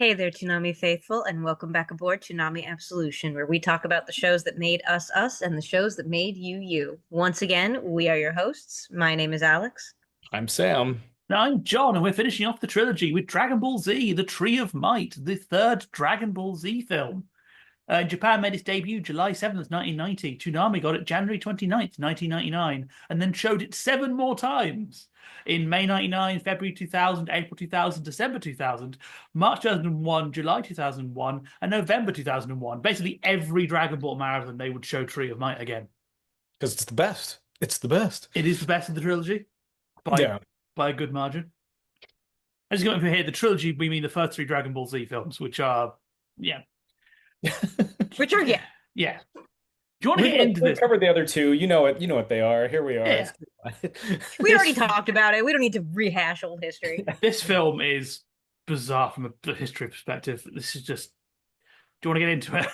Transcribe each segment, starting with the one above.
Hey there, Toonami faithful, and welcome back aboard Toonami Absolution, where we talk about the shows that made us us and the shows that made you you. Once again, we are your hosts. My name is Alex. I'm Sam. Now, I'm John, and we're finishing off the trilogy with Dragon Ball Z, The Tree of Might, the third Dragon Ball Z film. Japan made its debut July 7th, 1990. Toonami got it January 29th, 1999, and then showed it seven more times in May 99, February 2000, April 2000, December 2000, March 2001, July 2001, and November 2001. Basically, every Dragon Ball marathon, they would show Tree of Might again. Because it's the best. It's the best. It is the best of the trilogy by, Yeah. by a good margin. As you got over here, the trilogy, we mean the first three Dragon Ball Z films, which are, yeah. Which are, yeah. Yeah. Do you want to get into We this? covered the other two. You know it. You know what they are. Here we are. Yeah. We already talked about it. We don't need to rehash old history. This film is bizarre from a history perspective. This is just. Do you want to get into it?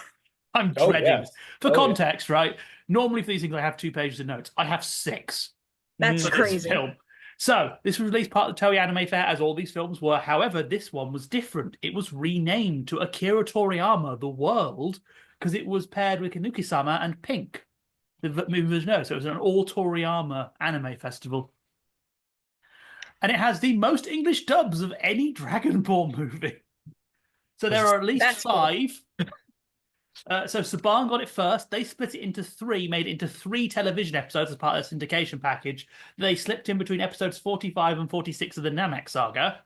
I'm Oh, dreading yeah. this. For Oh, context, right? Normally for these things, I have 2 pages of notes. I have 6 That's for this crazy. film. So this was released part of the Toei Anime Fair, as all these films were. However, this one was different. It was renamed to Akira Toriyama: The World, because it was paired with Kanuki-sama and Pink, the movie version of it. So it was an all Toriyama anime festival. And it has the most English dubs of any Dragon Ball movie. So there are at least That's cool. 5. So Saban got it first. They split it into 3, made it into 3 television episodes as part of the syndication package. They slipped in between episodes 45 and 46 of the Namek saga,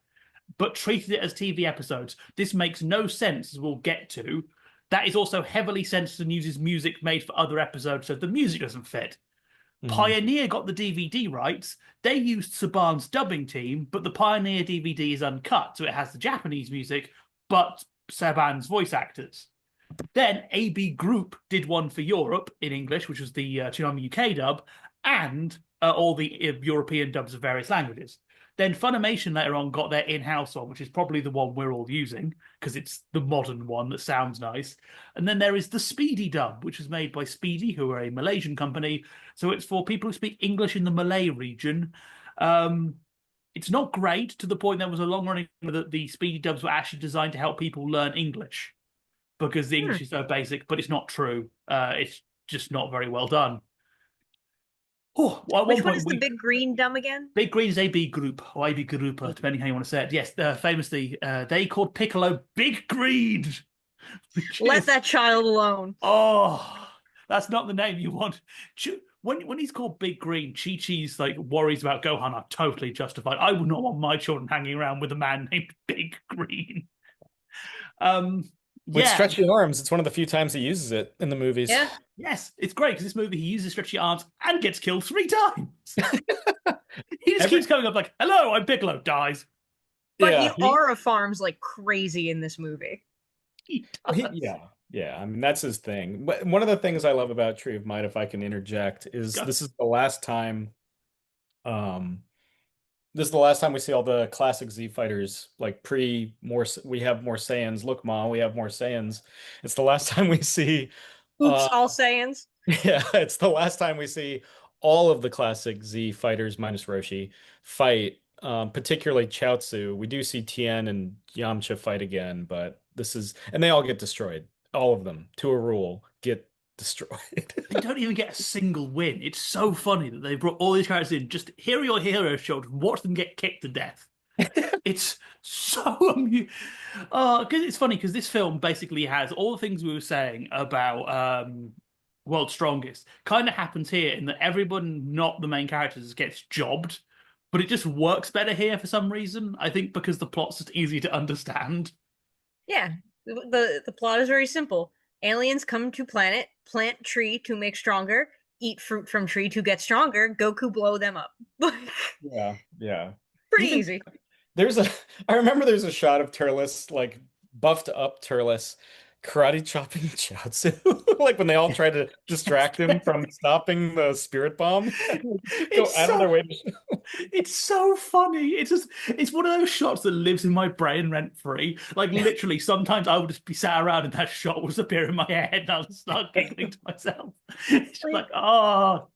but treated it as TV episodes. This makes no sense, as we'll get to. That is also heavily censored and uses music made for other episodes, so the music doesn't fit. Pioneer got the DVD rights. They used Saban's dubbing team, but the Pioneer DVD is uncut, so it has the Japanese music, but Saban's voice actors. Then AB Group did one for Europe in English, which was the Toonami UK dub, and all the European dubs of various languages. Then Funimation later on got their in-house one, which is probably the one we're all using, because it's the modern one that sounds nice. And then there is the Speedy dub, which was made by Speedy, who are a Malaysian company. So it's for people who speak English in the Malay region. It's not great, to the point there was a long running that the Speedy dubs were actually designed to help people learn English, because the English is so basic, but it's not true. It's just not very well done. Oh, well, Which one is the big green dumb again? Big Green is AB Group, or AB Garupa, depending how you want to say it. Yes, famously, they called Piccolo Big Green. Let that child alone. Oh, that's not the name you want. When he's called Big Green, Chi-Chi's like worries about Gohan are totally justified. I would not want my children hanging around with a man named Big Green. With Yeah. stretchy arms, it's one of the few times he uses it in the movies. Yeah. Yes, it's great because this movie he uses stretchy arms and gets killed 3 times. He just keeps coming up like, "Hello, I'm Piccolo," dies. But Yeah, he aura farms like crazy in this movie. He does. yeah. I mean, that's his thing. But one of the things I love about Tree of Might, if I can interject, is Go. this is the last time. This is the last time we see all the classic Z fighters, like more. We have more Saiyans. Look, Ma, we have more Saiyans. It's the last time we see. Oops, all Saiyans. Yeah, it's the last time we see all of the classic Z fighters minus Roshi fight, particularly Chaozu. We do see Tien and Yamcha fight again, but and they all get destroyed. All of them, to a rule, get destroyed. They don't even get a single win. It's so funny that they brought all these characters in. Just here are your heroes showed. Watch them get kicked to death. It's so amusing. Because it's funny because this film basically has all the things we were saying about World's Strongest kind of happens here in that everyone, not the main characters, gets jobbed, but it just works better here for some reason. I think because the plot's just easy to understand. Yeah. The plot is very simple. Aliens come to planet, plant tree to make stronger, eat fruit from tree to get stronger, Goku blow them up. Yeah. Pretty Even- easy. I remember there's a shot of Turles, like buffed up Turles, karate chopping Chaozu, like when they all try to distract him from stopping the spirit bomb. Go It's out of their way to It's so funny. It's one of those shots that lives in my brain rent free. Like literally, sometimes I would just be sat around and that shot would appear in my head, and I'll start giggling to myself. It's just like, oh,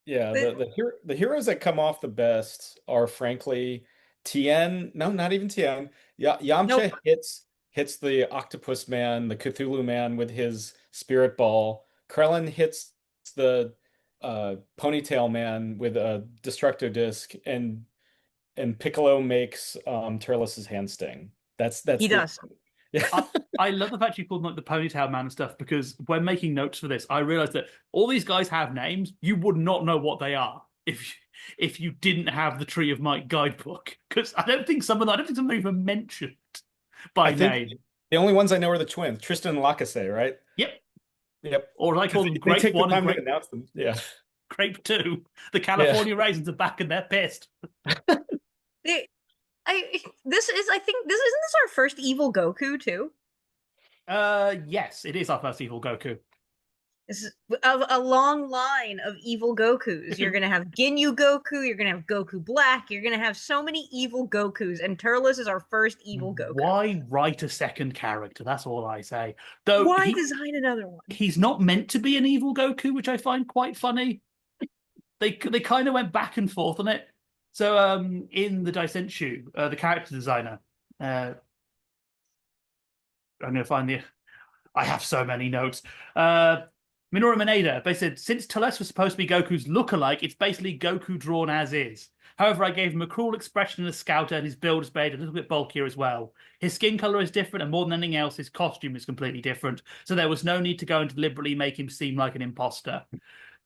Yeah, the heroes that come off the best are frankly Tien. No, not even Tien. Yamcha Nope. hits hits the octopus man, the Cthulhu man with his spirit ball. Krellin hits the ponytail man with a destructo disc, and Piccolo makes Turles' hand sting. That's He the does. yeah. I love the fact you called them like the ponytail man and stuff because when making notes for this, I realized that all these guys have names. You would not know what they are if you didn't have the Tree of Might guidebook. Because I don't think some of them are even mentioned I by think name. the only ones I know are the twins, Tristan and Lacazette, right? Yep. Yep. Or as I call Because them, they Grape take the One and time to Grape announce them. Yeah. Grape Two. The Yeah. California raisins are back and they're pissed. They, I think this isn't this our first evil Goku too? Yes, it is our first evil Goku. This is a long line of evil Gokus. You're gonna have Ginyu Goku, you're gonna have Goku Black, you're gonna have so many evil Gokus, and Turles is our first evil Goku. Why write a second character? That's all I say. Though Why design another one? he's not meant to be an evil Goku, which I find quite funny. They kind of went back and forth on it. So in the Daisenshu, the character designer, I'm gonna find the. I have so many notes. Minoru Mineta, they said, since Turles was supposed to be Goku's lookalike, it's basically Goku drawn as is. However, I gave him a cruel expression and a scouter, and his build is made a little bit bulkier as well. His skin color is different, and more than anything else, his costume is completely different. So there was no need to go and deliberately make him seem like an imposter.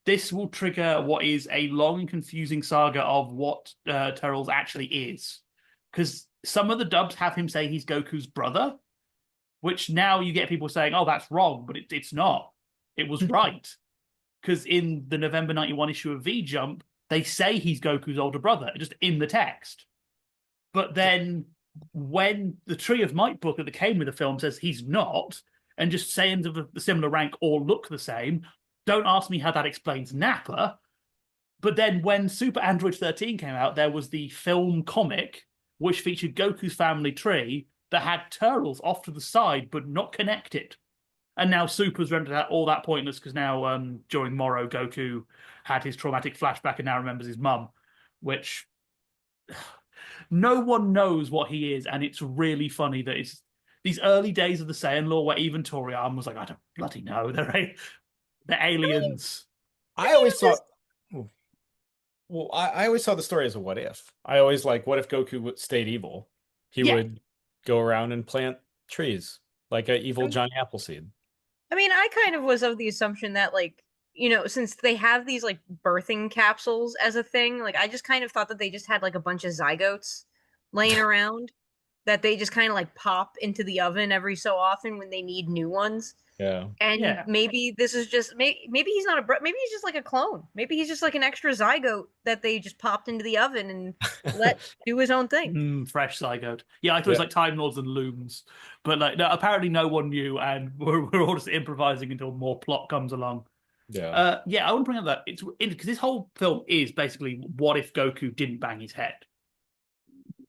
This will trigger what is a long and confusing saga of what Turles actually is. Because some of the dubs have him say he's Goku's brother, which now you get people saying, oh, that's wrong, but it's not. It was right. Because in the November 91 issue of V Jump, they say he's Goku's older brother, just in the text. But then when the Tree of Might book that came with the film says he's not, and just sayings of the similar rank all look the same, don't ask me how that explains Nappa. But then when Super Android 13 came out, there was the film comic, which featured Goku's family tree that had Turles off to the side, but not connected. And now Super's rendered all that pointless because now during Morrow, Goku had his traumatic flashback and now remembers his mum, which no one knows what he is. And it's really funny that it's these early days of the Saiyan law where even Toriyama was like, I don't bloody know. They're aliens. I always saw. Well, I always saw the story as a what if. I always like, what if Goku stayed evil? He would go around and plant trees like an evil Johnny Appleseed. I mean, I kind of was of the assumption that, like, since they have these like birthing capsules as a thing, like I just kind of thought that they just had like a bunch of zygotes laying around that they just kind of like pop into the oven every so often when they need new ones. Yeah. And maybe this is just maybe he's not maybe he's just like a clone. Maybe he's just like an extra zygote that they just popped into the oven and let do his own thing. Fresh zygote. Yeah, I thought it was like Time Lords and Looms, but like no, apparently no one knew, and we're all just improvising until more plot comes along. Yeah. I want to bring up that it's because this whole film is basically what if Goku didn't bang his head.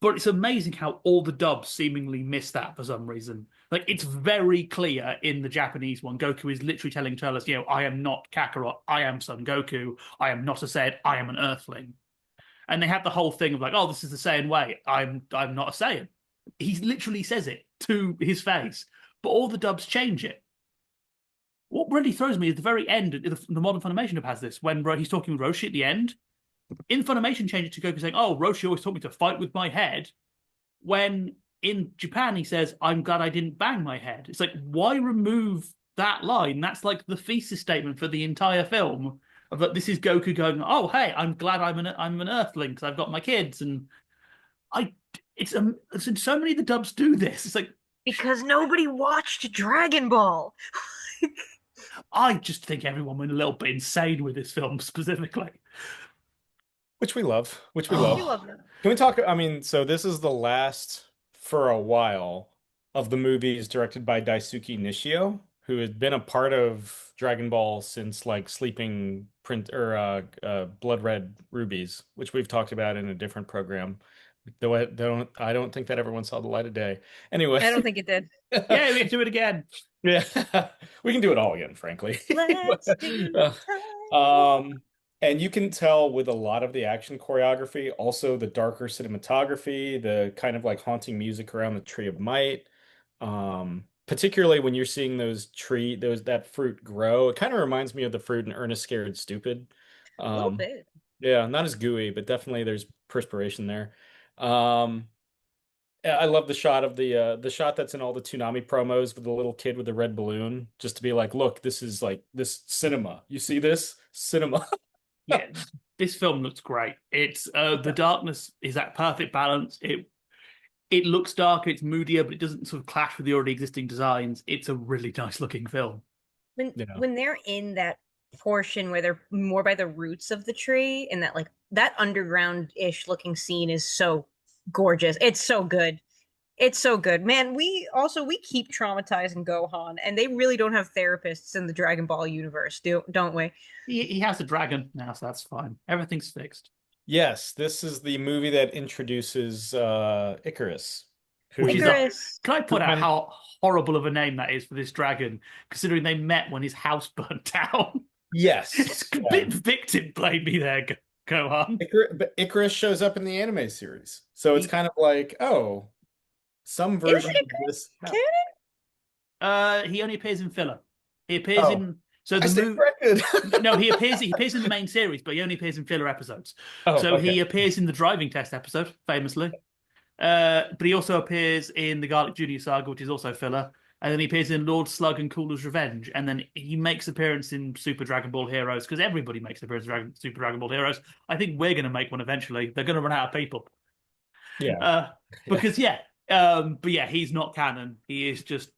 But it's amazing how all the dubs seemingly miss that for some reason. Like, it's very clear in the Japanese one. Goku is literally telling Turles, I am not Kakarot. I am Son Goku. I am not a Saiyan. I am an Earthling. And they have the whole thing of like, oh, this is the Saiyan way. I'm not a Saiyan. He literally says it to his face. But all the dubs change it. What really throws me is the very end, the modern Funimation dub has this, when he's talking with Roshi at the end. In Funimation, change it to Goku saying, oh, Roshi always taught me to fight with my head. When in Japan, he says, I'm glad I didn't bang my head. It's like, why remove that line? That's like the thesis statement for the entire film. Of that, this is Goku going, oh, hey, I'm glad I'm an Earthling because I've got my kids. And it's so many of the dubs do this. It's like, because nobody watched Dragon Ball. I just think everyone went a little bit insane with this film specifically. Which we love. We love them. Can we talk? I mean, so this is the last for a while of the movies directed by Daisuke Nishio, who had been a part of Dragon Ball since like Sleeping Print or Blood Red Rubies, which we've talked about in a different program. Though I don't think that everyone saw the light of day. Anyway, I don't think it did. Yeah, we have to do it again. Yeah, we can do it all again, frankly. Let's do time. And you can tell with a lot of the action choreography, also the darker cinematography, the kind of like haunting music around the Tree of Might. Particularly when you're seeing that fruit grow. It kind of reminds me of the fruit in Ernest Scared Stupid. A little Um, bit. yeah, not as gooey, but definitely there's perspiration there. Um, yeah, I love the shot that's in all the Toonami promos with the little kid with the red balloon, just to be like, look, this is like this cinema. You see this? Cinema. Yeah, this film looks great. It's the darkness is that perfect balance. It looks darker, it's moodier, but it doesn't sort of clash with the already existing designs. It's a really nice looking film. When You know. when they're in that portion where they're more by the roots of the tree and that like that underground-ish looking scene is so gorgeous. It's so good. It's so good. Man, we keep traumatizing Gohan and they really don't have therapists in the Dragon Ball universe, don't we? He has a dragon now, so that's fine. Everything's fixed. Yes, this is the movie that introduces Icarus, Which who is a Icarus. Can I point out kind how horrible of a name that is for this dragon, considering they met when his house burnt down? yes. It's a Yeah. bit victim blame me there, Gohan. But Icarus shows up in the anime series. So it's He, kind of like, oh, some Is version of Icarus this happened. canon? he only appears in filler. He appears Oh, in so I the stand movie. corrected. No, he appears in the main series, but he only appears in filler episodes. Oh, So okay. he appears in the driving test episode, famously. But he also appears in the Garlic Junior Saga, which is also filler. And then he appears in Lord Slug and Cooler's Revenge. And then he makes appearance in Super Dragon Ball Heroes, because everybody makes an appearance in Super Dragon Ball Heroes. I think we're going to make one eventually. They're going to run out of people. Yeah. Uh, Yeah. because, yeah. But yeah, he's not canon. He is just,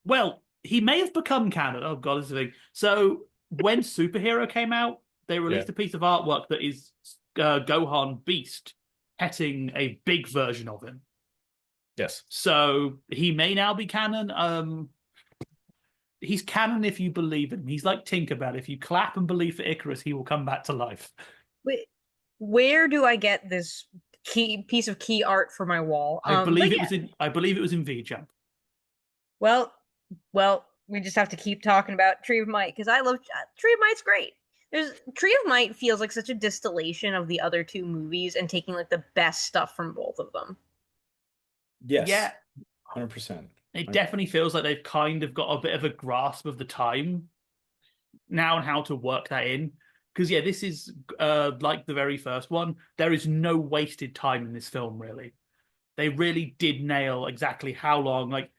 well, he may have become canon. Oh, God, this is a thing. So when Superhero came out, they Yeah. released a piece of artwork that is Gohan Beast petting a big version of him. Yes. So he may now be canon. He's canon if you believe in him. He's like Tinkerbell. If you clap and believe for Icarus, he will come back to life. Wait, where do I get this key piece of key art for my wall? But yeah, I believe it was in V Jump. well, we just have to keep talking about Tree of Might because I love Tree of Might's great. There's Tree of Might feels like such a distillation of the other two movies and taking like the best stuff from both of them. Yes. Yeah, 100%. it definitely feels like they've kind of got a bit of a grasp of the time now and how to work that in. Because yeah, this is like the very first one. There is no wasted time in this film, really. They really did nail exactly how long. Like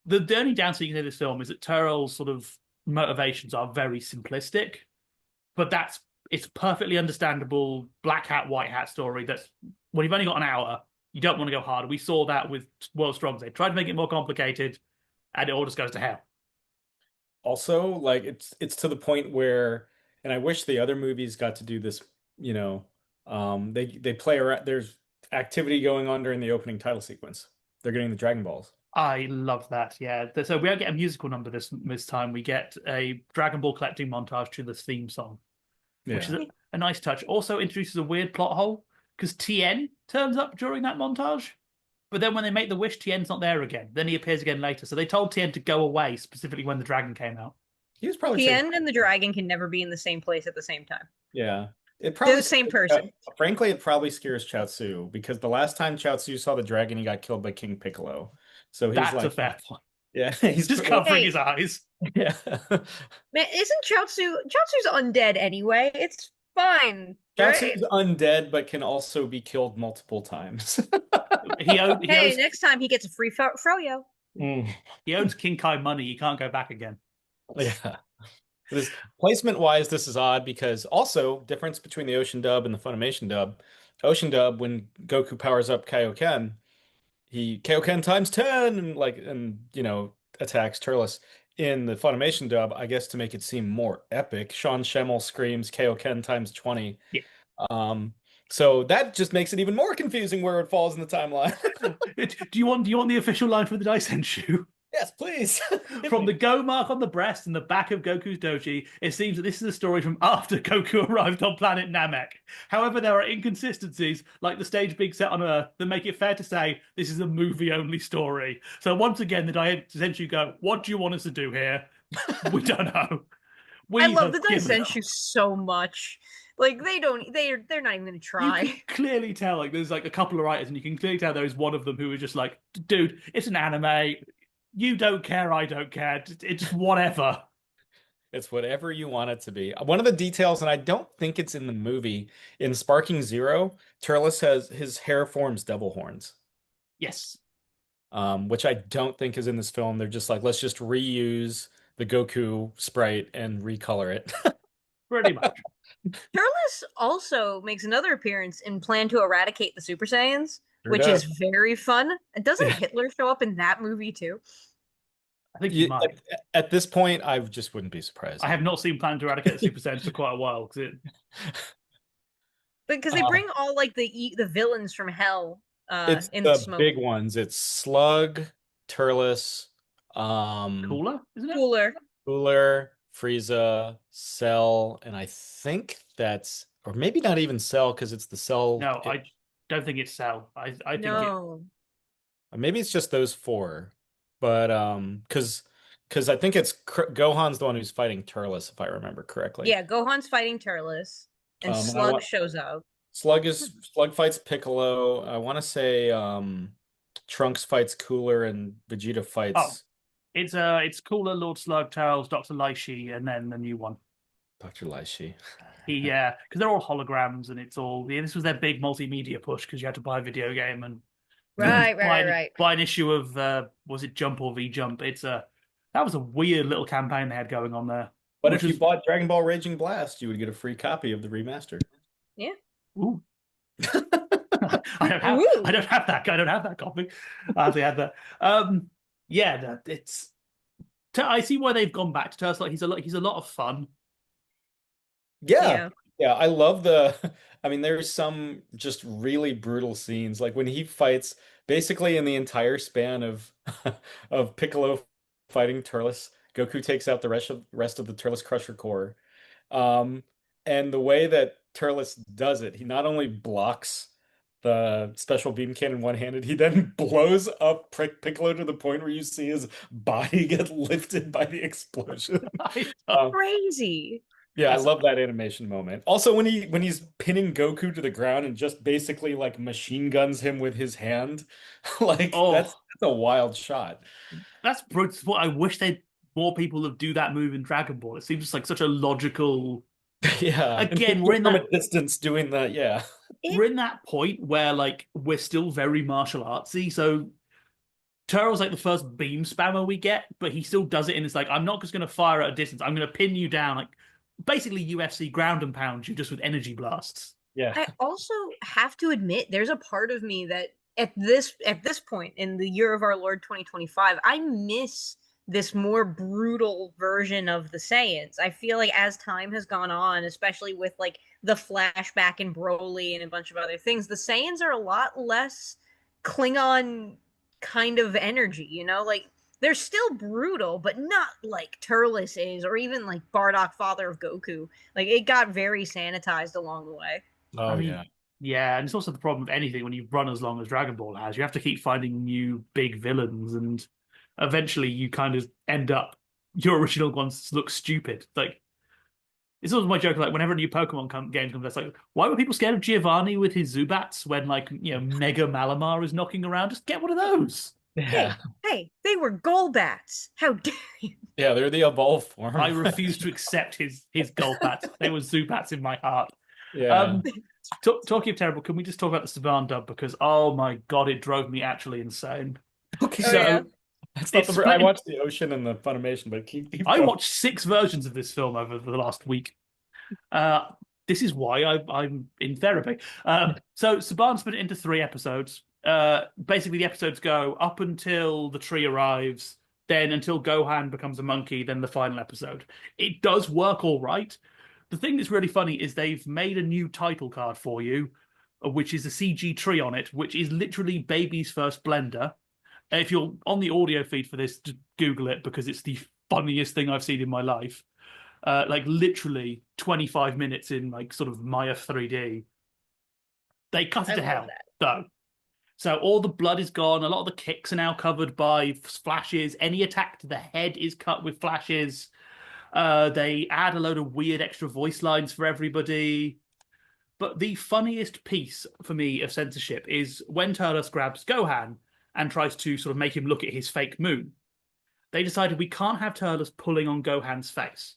the only downside you can say to this film is that Turles' sort of motivations are very simplistic, but it's perfectly understandable black hat, white hat story. That's when you've only got an hour, you don't want to go harder. We saw that with World Strong. They tried to make it more complicated, and it all just goes to hell. Also, like it's to the point where, and I wish the other movies got to do this, they play around, there's activity going on during the opening title sequence. They're getting the Dragon Balls. I love that. Yeah. So we don't get a musical number this time. We get a Dragon Ball collecting montage to the theme song, which is Yeah. a nice touch. Also introduces a weird plot hole because Tien turns up during that montage. But then when they make the wish, Tien's not there again. Then he appears again later. So they told Tien to go away specifically when the dragon came out. He was probably The saying, end and the dragon can never be in the same place at the same time. yeah. It They're probably the same person. frankly, it probably scares Chaozu because the last time Chaozu saw the dragon, he got killed by King Piccolo. So he's That's like, a fair point. yeah, he's Just covering Hey. his eyes. yeah. Man, isn't Chaozu's undead anyway? It's fine, right? Chaozu's undead, but can also be killed multiple times. He Hey, owes next time he gets a free froyo. he owns King Kai money. He can't go back again. Yeah. This placement wise, this is odd because also difference between the Ocean dub and the Funimation dub. Ocean dub, when Goku powers up Kaioken, he Kaioken times 10 and attacks Turles. In the Funimation dub, I guess to make it seem more epic, Sean Schemmel screams Kaioken times 20. Yeah. So that just makes it even more confusing where it falls in the timeline. Do you want the official line for the Daisenshu? Yes, please. From the go mark on the breast and the back of Goku's doji, it seems that this is a story from after Goku arrived on planet Namek. However, there are inconsistencies, like the stage being set on Earth, that make it fair to say this is a movie-only story. So once again, the Daisenshu go, what do you want us to do here? We don't know. I We love the have given up. Daisenshu so much. Like they're not even gonna You can try. clearly tell, like, there's like a couple of writers, and you can clearly tell there is one of them who is just like, dude, it's an anime. You don't care, I don't care. It's just whatever. It's whatever you want it to be. One of the details, and I don't think it's in the movie, in Sparking Zero, Turles has his hair forms devil horns, Yes, which I don't think is in this film. They're just like, let's just reuse the Goku sprite and recolor it. pretty much. Turles also makes another appearance in Plan to Eradicate the Super Saiyans, Sure which does. is very fun. Doesn't Yeah. Hitler show up in that movie too? I think he might. At this point, I just wouldn't be surprised. I have not seen Plan to Eradicate the Super Saiyans for quite a while because Because they Uh, bring all like the villains from hell it's in the the smoke. big ones. It's Slug, Turles, cooler, isn't it? Cooler. Cooler, Frieza, Cell, and I think that's, or maybe not even Cell because it's the Cell. No, I don't think it's Cell. I think it. No. Maybe it's just those four, but because I think it's Gohan's the one who's fighting Turles, if I remember correctly. Yeah, Gohan's fighting Turles, and And Slug shows up. Slug fights Piccolo. I want to say Trunks fights Cooler and Vegeta Oh, fights it's Cooler, Lord Slug, Turles, Dr. Lyshi, and then the new one. Dr. Lyshi. Yeah, because they're all holograms, and it's all. Yeah, this was their big multimedia push because you had to buy a video game and Right. buy an issue of was it Jump or V Jump? That was a weird little campaign they had going on there. But if you bought Dragon Ball Raging Blast, you would get a free copy of the remaster. Yeah. Ooh. I don't have that. I don't have that copy. I actually had that. Yeah, it's. I see why they've gone back to Turles. Like he's a lot of fun. Yeah. Yeah, I love the I mean there's some just really brutal scenes like when he fights basically in the entire span of of Piccolo fighting Turles, Goku takes out the rest of the Turles Crusher Corps. Um and the way that Turles does it, he not only blocks the special beam cannon one-handed, he then blows up Piccolo to the point where you see his body get lifted by the explosion. Crazy. Yeah, I love that animation moment. Also, when he's pinning Goku to the ground and just basically like machine guns him with his hand, like that's a wild shot. That's brutal. I wish more people would do that move in Dragon Ball. It seems like such a logical. Yeah. Again, we're in that distance doing that. Yeah. We're in that point where like we're still very martial artsy. So Turles like the first beam spammer we get, but he still does it and it's like, I'm not just gonna fire at a distance, I'm gonna pin you down, like basically UFC ground and pound you just with energy blasts. Yeah. I also have to admit there's a part of me that at this point in the year of our Lord 2025, I miss this more brutal version of the Saiyans. I feel like as time has gone on, especially with like the flashback in Broly and a bunch of other things, the Saiyans are a lot less Klingon kind of energy, you know? Like they're still brutal, but not like Turles is, or even like Bardock, father of Goku. Like it got very sanitized along the way. Oh, yeah. Yeah, and it's also the problem with anything when you run as long as Dragon Ball has. You have to keep finding new big villains, and eventually you kind of end up your original ones look stupid. Like it's always my joke. Like whenever a new Pokemon game comes, it's like, why were people scared of Giovanni with his Zubats when like Mega Malamar is knocking around? Just get one of those. Yeah. Hey, they were Golbats. How dare you? Yeah, they're the evolved form. I refuse to accept his Golbats. They were Zubats in my heart. Yeah. Talking of terrible, can we just talk about the Saban dub? Because oh my god, it drove me actually insane. Okay. Oh, yeah. That's not I watched the Ocean and the Funimation, but keep I going. watched 6 versions of this film over the last week. This is why I'm in therapy. So Saban split it into 3 episodes. Basically, the episodes go up until the tree arrives, then until Gohan becomes a monkey, then the final episode. It does work all right. The thing that's really funny is they've made a new title card for you, which is a CG tree on it, which is literally Baby's first blender. If you're on the audio feed for this, just Google it because it's the funniest thing I've seen in my life. Like literally 25 minutes in like sort of Maya 3D. They cut it to hell, though. So all the blood is gone. A lot of the kicks are now covered by flashes. Any attack to the head is cut with flashes. They add a load of weird extra voice lines for everybody. But the funniest piece for me of censorship is when Turles grabs Gohan and tries to sort of make him look at his fake moon. They decided we can't have Turles pulling on Gohan's face.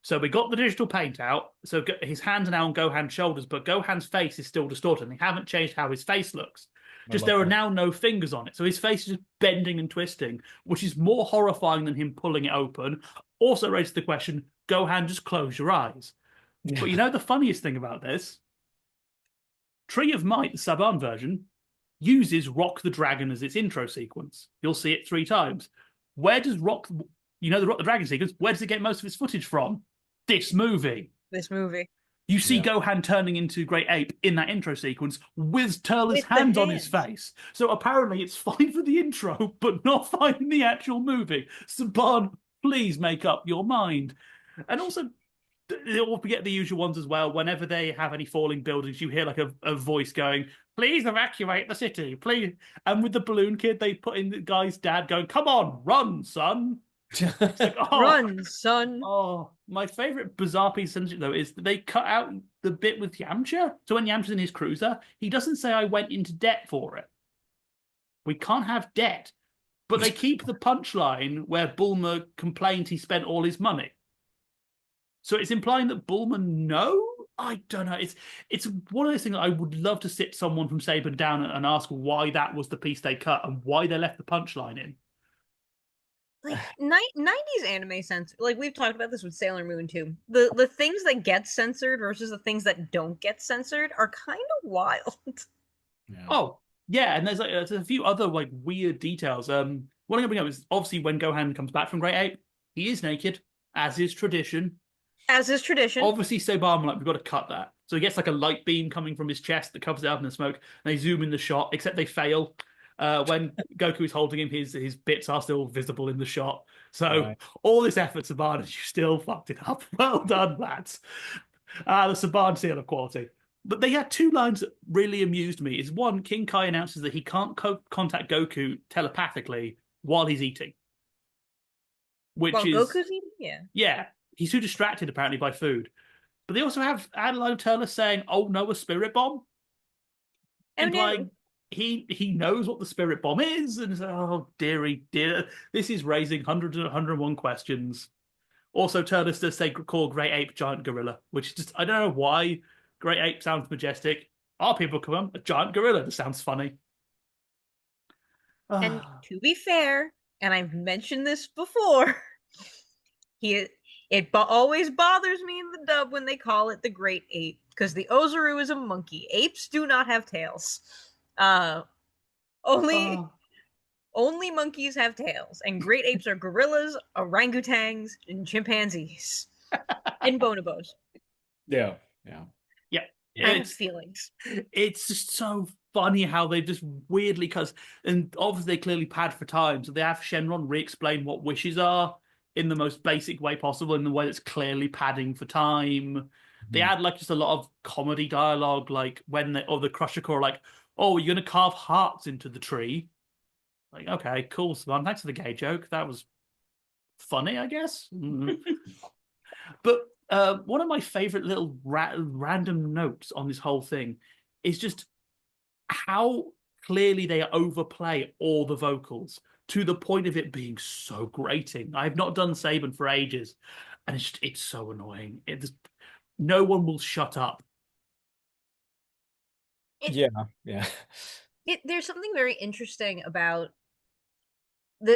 So we got the digital paint out. So his hands are now on Gohan's shoulders, but Gohan's face is still distorted. They haven't changed how his face looks. I Just love there are that. now no fingers on it. So his face is just bending and twisting, which is more horrifying than him pulling it open. Also raises the question, Gohan, just close your eyes. But you know the funniest thing about this? Tree of Might, the Saban version, uses Rock the Dragon as its intro sequence. You'll see it 3 times. Where does the Rock the Dragon sequence, where does it get most of its footage from? This movie. This movie. You see Yeah. Gohan turning into Great Ape in that intro sequence with Turles' With the hands on his hands. face. So apparently it's fine for the intro, but not fine in the actual movie. Saban, please make up your mind. And also, we get the usual ones as well. Whenever they have any falling buildings, you hear like a voice going, please evacuate the city, please. And with the balloon kid, they put in the guy's dad going, come on, run, son. It's like, Run, son. oh, my favorite bizarre piece of though is that they cut out the bit with Yamcha. So when Yamcha's in his cruiser, he doesn't say I went into debt for it. We can't have debt. But they keep the punchline where Bulma complained he spent all his money. So it's implying that Bulma no? I don't know. It's one of those things that I would love to sit someone from Saban down and ask why that was the piece they cut and why they left the punchline in. Like 90s anime censor, like we've talked about this with Sailor Moon too. The things that get censored versus the things that don't get censored are kind of wild. Yeah. Oh, yeah, and there's a few other like weird details. What I'm gonna bring up is obviously when Gohan comes back from Great Ape, he is naked, as is tradition. As is tradition. Obviously, Saban like we've got to cut that. So he gets like a light beam coming from his chest that covers it up in the smoke, and they zoom in the shot, except they fail. When Goku is holding him, his bits are still visible in the shot. So Right. all this effort, Saban, and you still fucked it up. Well done, lads. The Saban seal of quality. But they had 2 lines that really amused me. Is one, King Kai announces that he can't contact Goku telepathically while he's eating, which While is Goku's eating, yeah. yeah, he's too distracted apparently by food. But they also have add a line of Turles saying, "Oh no, a spirit bomb," Oh no. implying he knows what the spirit bomb is, and it's like, oh dearie dear, this is raising 101 questions. Also, Turles does say call Great Ape giant gorilla, which just I don't know why Great Ape sounds majestic. Our people come on a giant gorilla. That sounds funny. And to be fair, and I've mentioned this before, he always bothers me in the dub when they call it the Great Ape because the Ozaru is a monkey. Apes do not have tails. Only Oh. only monkeys have tails, and great apes are gorillas, orangutans, and chimpanzees, and bonobos. Yeah. Yeah. Yeah, I have feelings. it's just so funny how they just weirdly and obviously they clearly pad for time, so they have Shenron re-explain what wishes are in the most basic way possible, in the way that's clearly padding for time. They Mhm. add like just a lot of comedy dialogue, like when the Crusher Core are like, "Oh, you're gonna carve hearts into the tree." Like, okay, cool, Saban. Thanks for the gay joke. That was funny, I guess. But one of my favorite little random notes on this whole thing is just how clearly they overplay all the vocals to the point of it being so grating. I have not done Saban for ages, and it's so annoying. No one will shut up. It, Yeah. Yeah. there's something very interesting about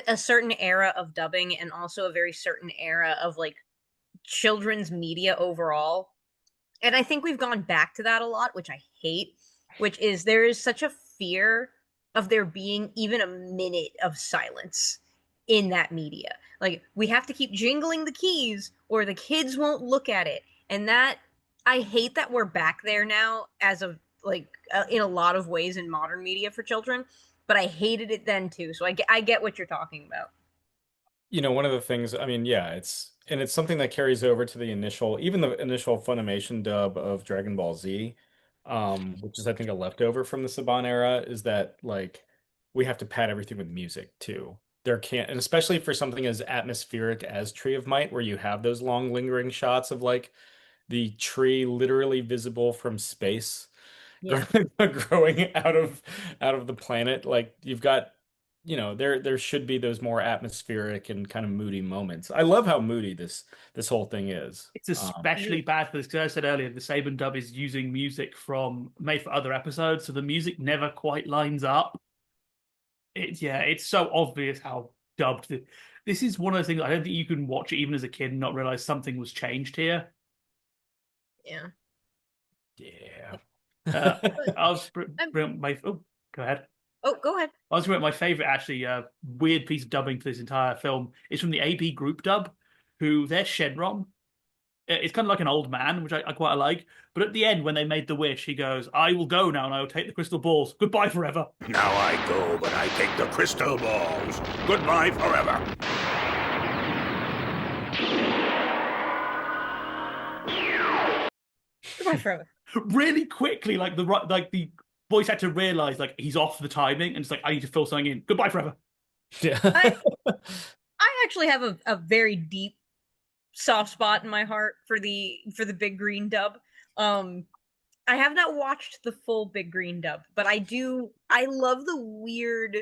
a certain era of dubbing and also a very certain era of like children's media overall. And I think we've gone back to that a lot, which I hate, which is there is such a fear of there being even a minute of silence in that media. Like we have to keep jingling the keys or the kids won't look at it. And that I hate that we're back there now as of like in a lot of ways in modern media for children, but I hated it then too. So I get what you're talking about. One of the things, I mean, yeah, it's something that carries over to even the initial Funimation dub of Dragon Ball Z, which is I think a leftover from the Saban era, is that like we have to pad everything with music too. there can't, and especially for something as atmospheric as Tree of Might, where you have those long lingering shots of like the tree literally visible from space Yeah. growing out of the planet. Like you've got, there should be those more atmospheric and kind of moody moments. I love how moody this whole thing is. It's especially bad for this because I said earlier, the Saban dub is using music from made for other episodes, so the music never quite lines up. It's so obvious how dubbed this is one of those things. I don't think you can watch it even as a kid and not realize something was changed here. Yeah. Yeah. I was bring my go ahead. Oh, go ahead. I was my favorite actually weird piece of dubbing for this entire film is from the AB group dub, who their Shenron. It's kind of like an old man, which I quite like. But at the end, when they made the wish, he goes, "I will go now, and I will take the crystal balls. Goodbye forever." Now I go, but I take the crystal balls. Goodbye forever. Goodbye forever. Really quickly, like the voice actor realized like he's off the timing, and it's like I need to fill something in. Goodbye forever. Yeah. I actually have a very deep soft spot in my heart for the Big Green dub. I have not watched the full Big Green dub, but I love the weird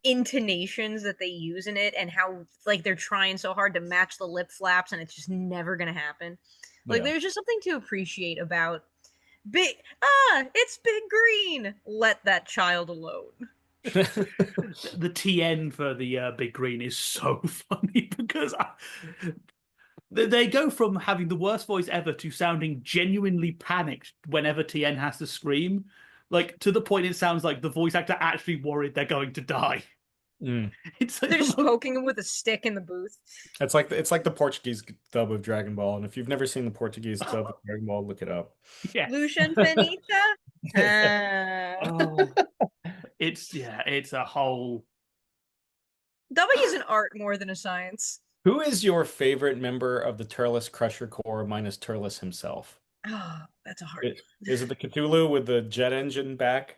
intonations that they use in it and how like they're trying so hard to match the lip flaps and it's just never gonna happen. Like Yeah. there's just something to appreciate about it's Big Green. Let that child alone. The TN for the Big Green is so funny because they go from having the worst voice ever to sounding genuinely panicked whenever TN has to scream, like to the point it sounds like the voice actor actually worried they're going to die. Mm. It's like they're just poking him with a stick in the booth. It's like the Portuguese dub of Dragon Ball, and if you've never seen the Portuguese dub of Dragon Ball, look it up. Yeah. Lucian Finita. It's a whole. Dubbing is an art more than a science. Who is your favorite member of the Turles Crusher Corps minus Turles himself? Oh, that's a hard. Is it the Cthulhu with the jet engine back?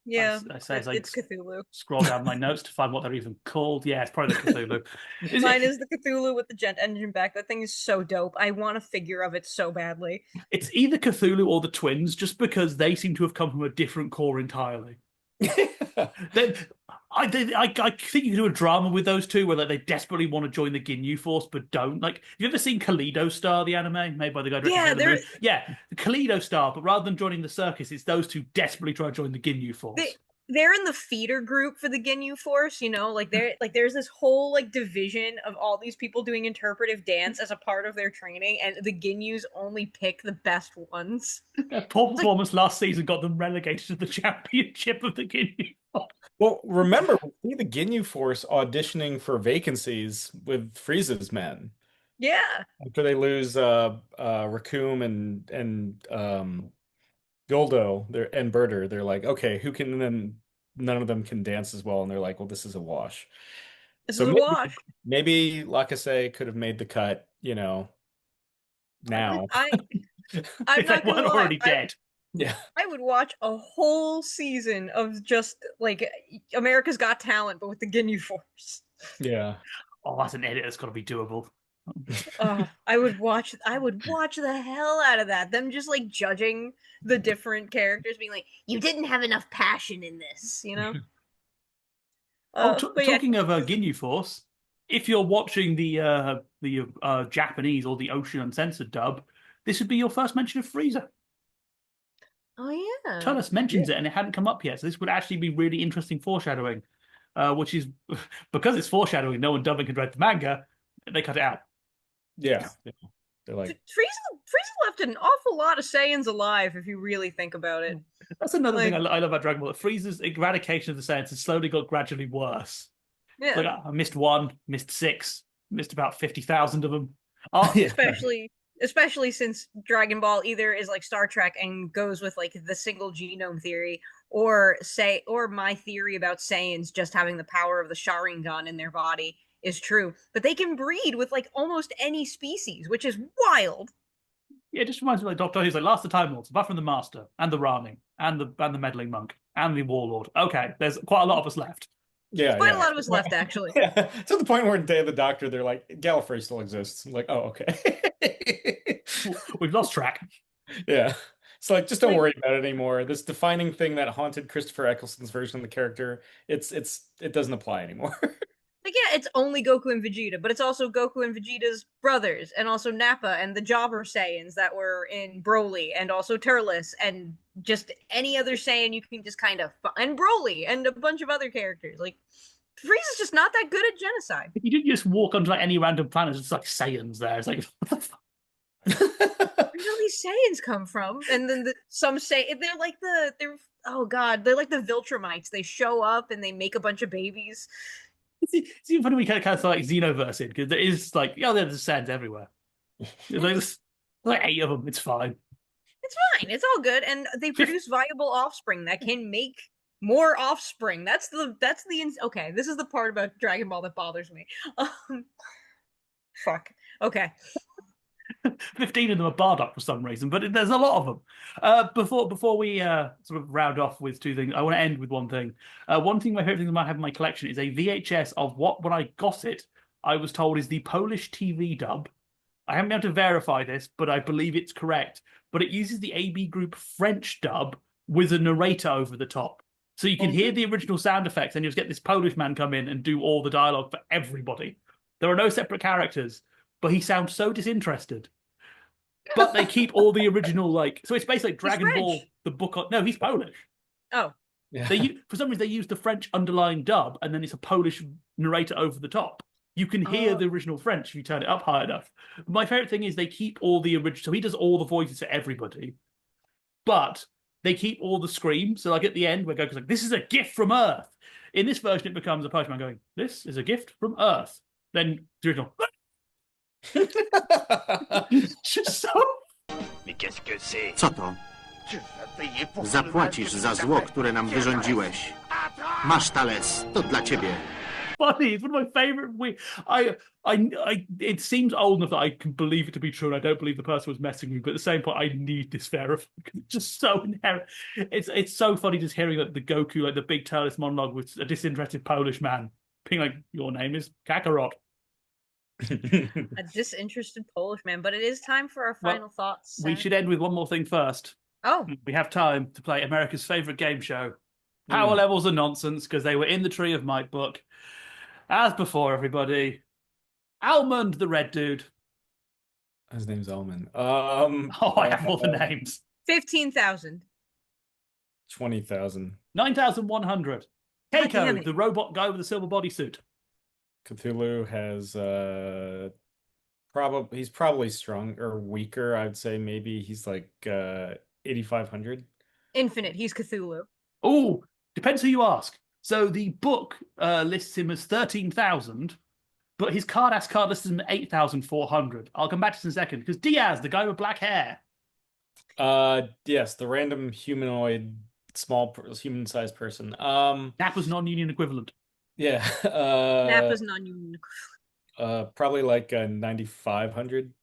Yeah, I say it's Cthulhu. Scroll down my notes to find what they're even called. Yeah, it's probably the Cthulhu. Mine is the Cthulhu with the jet engine back. That thing is so dope. I want a figure of it so badly. It's either Cthulhu or the twins, just because they seem to have come from a different core entirely. I think you can do a drama with those two where they desperately want to join the Ginyu Force but don't. Like, have you ever seen Kaleido Star, the anime made by the guy directing the Kaleido Star, but rather than joining the circus, it's those two desperately try to join the Ginyu Force. They're in the feeder group for the Ginyu Force, there's this whole like division of all these people doing interpretive dance as a part of their training, and the Ginyus only pick the best ones. Poor performance last season got them relegated to the championship of the Ginyu Force. Well, remember, we see the Ginyu Force auditioning for vacancies with Frieza's men. Yeah. After they lose Raccoon and Guldo and Birder, they're like, okay, who can then? None of them can dance as well, and they're like, well, this is a wash. This is a wash. Maybe Lacazette could have made the cut, now. I'm not gonna lie. Already dead. Yeah. I would watch a whole season of just like America's Got Talent, but with the Ginyu Force. Yeah. Oh, that's an edit that's got to be doable. I would watch the hell out of that. Them just like judging the different characters, being like, "You didn't have enough passion in this," Talking of Ginyu Force, if you're watching the Japanese or the Ocean Uncensored dub, this would be your first mention of Frieza. Oh yeah. Turles mentions it, and it hadn't come up yet, so this would actually be really interesting foreshadowing. Which is because it's foreshadowing. No one dubbing can read the manga. They cut it out. Yeah. They're like Frieza left an awful lot of Saiyans alive if you really think about it. That's another thing I love about Dragon Ball. Frieza's eradication of the Saiyans has slowly got gradually worse. Yeah. Like, I missed 1, missed 6, missed about 50,000 of them. Especially since Dragon Ball either is like Star Trek and goes with like the single genome theory, or my theory about Saiyans just having the power of the Sharingan in their body is true. But they can breed with like almost any species, which is wild. Yeah, it just reminds me like Doctor Who's like last the Time Lords, apart from the Master and the Rani and the meddling monk and the Warlord. Okay, there's quite a lot of us left. Yeah, Quite a yeah. lot of us left, actually. Yeah, to the point where in Day of the Doctor, they're like, Gallifrey still exists. I'm like, oh, okay. We've lost track. Yeah. It's like, just don't Like, worry about it anymore. This defining thing that haunted Christopher Eccleston's version of the character, it doesn't apply anymore. yeah, it's only Goku and Vegeta, but it's also Goku and Vegeta's brothers, and also Nappa and the Jobber Saiyans that were in Broly, and also Turles, and just any other Saiyan you can just kind of and Broly and a bunch of other characters. Like Frieza's just not that good at genocide. You didn't just walk onto like any random planet, it's like Saiyans there. It's like, what the fuck? Where do these Saiyans come from? And then some say they're oh god, they're like the Viltrumites. They show up and they make a bunch of babies. It's even funny we kind of like Xenoverse it, because there is like, there's Saiyans everywhere. There's like 8 of them. It's fine. It's fine. It's all good, and they produce viable offspring that can make more offspring. Okay. This is the part about Dragon Ball that bothers me. Fuck. Okay. 15 of them are Bardock for some reason, but there's a lot of them. Before we sort of round off with 2 things, I want to end with one thing. One thing, my favorite thing I might have in my collection is a VHS of what, when I got it, I was told is the Polish TV dub. I haven't been able to verify this, but I believe it's correct. But it uses the AB Group French dub with a narrator over the top. So you can hear the original sound effects, and you'll get this Polish man come in and do all the dialogue for everybody. There are no separate characters, but he sounds so disinterested. But they keep all the original, so it's basically like Dragon Ball, the book. No, he's Polish. Oh. Yeah. For some reason, they use the French underlying dub, and then it's a Polish narrator over the top. You can hear the original French if you turn it up high enough. My favorite thing is they keep all the original. So he does all the voices for everybody, but they keep all the screams. So like at the end, where Goku's like, "This is a gift from Earth." In this version, it becomes a postman going, "This is a gift from Earth." Then the original. Just so. Co to? Zapłacisz za zło, które nam wyrządziłeś. Masz, Thales, to dla ciebie. Funny. It's one of my favorite. It seems old enough that I can believe it to be true, and I don't believe the person was messing with me. But at the same point, I need this verified because it's just so inherent. It's so funny just hearing like the Goku, like the big Turles monologue with a disinterested Polish man being like, "Your name is Kakarot." A disinterested Polish man, but it is time for our final thoughts. We should end with one more thing first. Oh, we have time to play America's favorite game show. Power levels are nonsense because they were in the Tree of Might book. As before, everybody, Almond, the red dude. His name's Almond. I have all the names. 15,000. 20,000. 9,100. Keiko, the robot guy with the silver bodysuit. Cthulhu has he's probably strong or weaker. I would say maybe he's like 8,500. Infinite. He's Cthulhu. Oh, depends who you ask. So the book lists him as 13,000, but his card lists him at 8,400. I'll come back to this in a second because Diaz, the guy with black hair. Yes, the random humanoid, small human-sized person. Nappa's non-union equivalent. Yeah. Nappa's non-union. Probably like 9,500.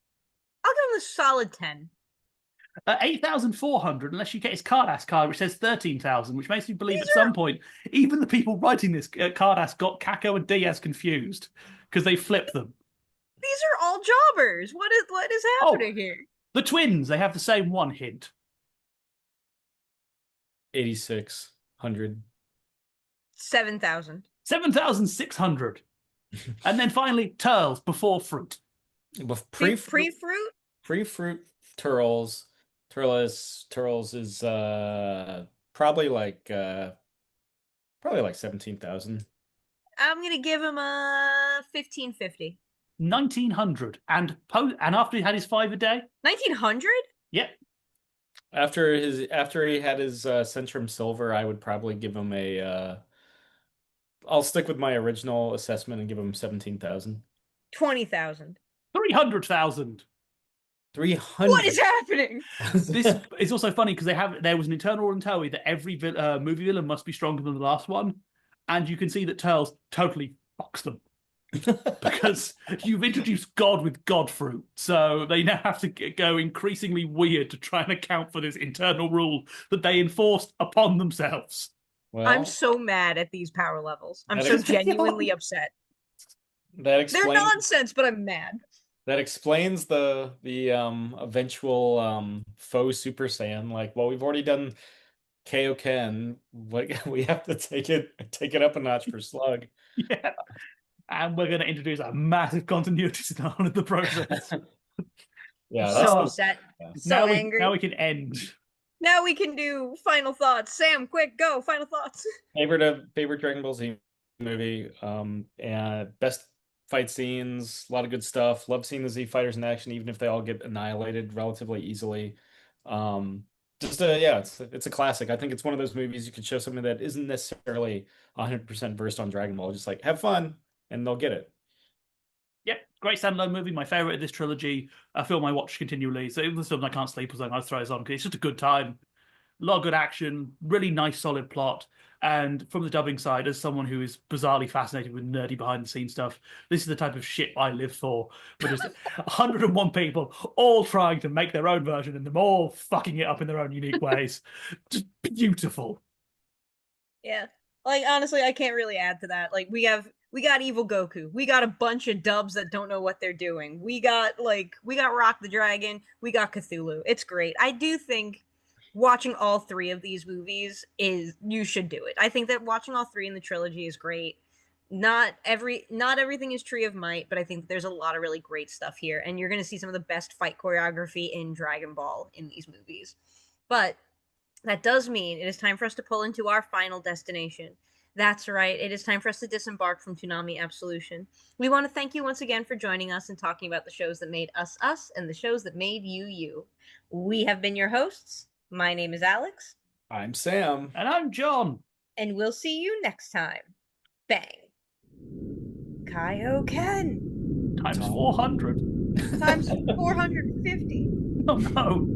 I'll give him a solid 10. 8,400, unless you get his card which says 13,000, which makes me believe at some point, even the people writing this card got Kako and Diaz confused because they flipped them. These are all jobbers. What is happening here? The twins, they have the same one hint. 8,600. 7,000. 7,600. And then finally, Turles before fruit. With pre-fruit? Pre-fruit Turles. Turles is probably like 17,000. I'm gonna give him a 1,550. 1,900. And after he had his 5 a day? 1,900? Yep. After he had his Centrum Silver, I would probably give him I'll stick with my original assessment and give him 17,000. 20,000. 300,000. 300. What is happening? This is also funny because there was an internal rule in Toei that every movie villain must be stronger than the last one, and you can see that Turles totally fucks them because you've introduced God with God fruit, so they now have to go increasingly weird to try and account for this internal rule that they enforced upon themselves. I'm Well, so mad at these power levels. I'm that so ex- genuinely upset. that They're explains nonsense, but I'm mad. that explains the eventual faux Super Saiyan. Like, well, we've already done Kaioken. What we have to take it up a notch for Slug. Yeah. And we're going to introduce a massive continuity snarl in the process. Yeah, I'm that's so So upset. yeah. So now angry. now we can end. Now we can do final thoughts. Sam, quick, go. Final thoughts. Favorite Dragon Ball Z movie. And best fight scenes, a lot of good stuff. Love seeing the Z fighters in action, even if they all get annihilated relatively easily. Um, yeah, it's a classic. I think it's one of those movies you could show somebody that isn't necessarily 100% versed on Dragon Ball, just like have fun, and they'll get it. Yep, great standalone movie. My favorite of this trilogy. A film I watch continually. So even the film I can't sleep or something, I throw this on because it's just a good time. A lot of good action, really nice, solid plot. And from the dubbing side, as someone who is bizarrely fascinated with nerdy behind the scenes stuff, this is the type of shit I live for. But there's 101 people all trying to make their own version and them all fucking it up in their own unique ways. Just beautiful. Yeah. Like honestly, I can't really add to that. Like we got evil Goku. We got a bunch of dubs that don't know what they're doing. We got Rock the Dragon. We got Cthulhu. It's great. I do think watching all three of these movies you should do it. I think that watching all three in the trilogy is great. Not everything is Tree of Might, but I think there's a lot of really great stuff here, and you're going to see some of the best fight choreography in Dragon Ball in these movies. But that does mean it is time for us to pull into our final destination. That's right, it is time for us to disembark from Toonami Absolution. We want to thank you once again for joining us and talking about the shows that made us us and the shows that made you you. We have been your hosts. My name is Alyx. I'm Sam. And I'm John. And we'll see you next time. Bang. Kaioken. Times 400. Times 450. Oh no.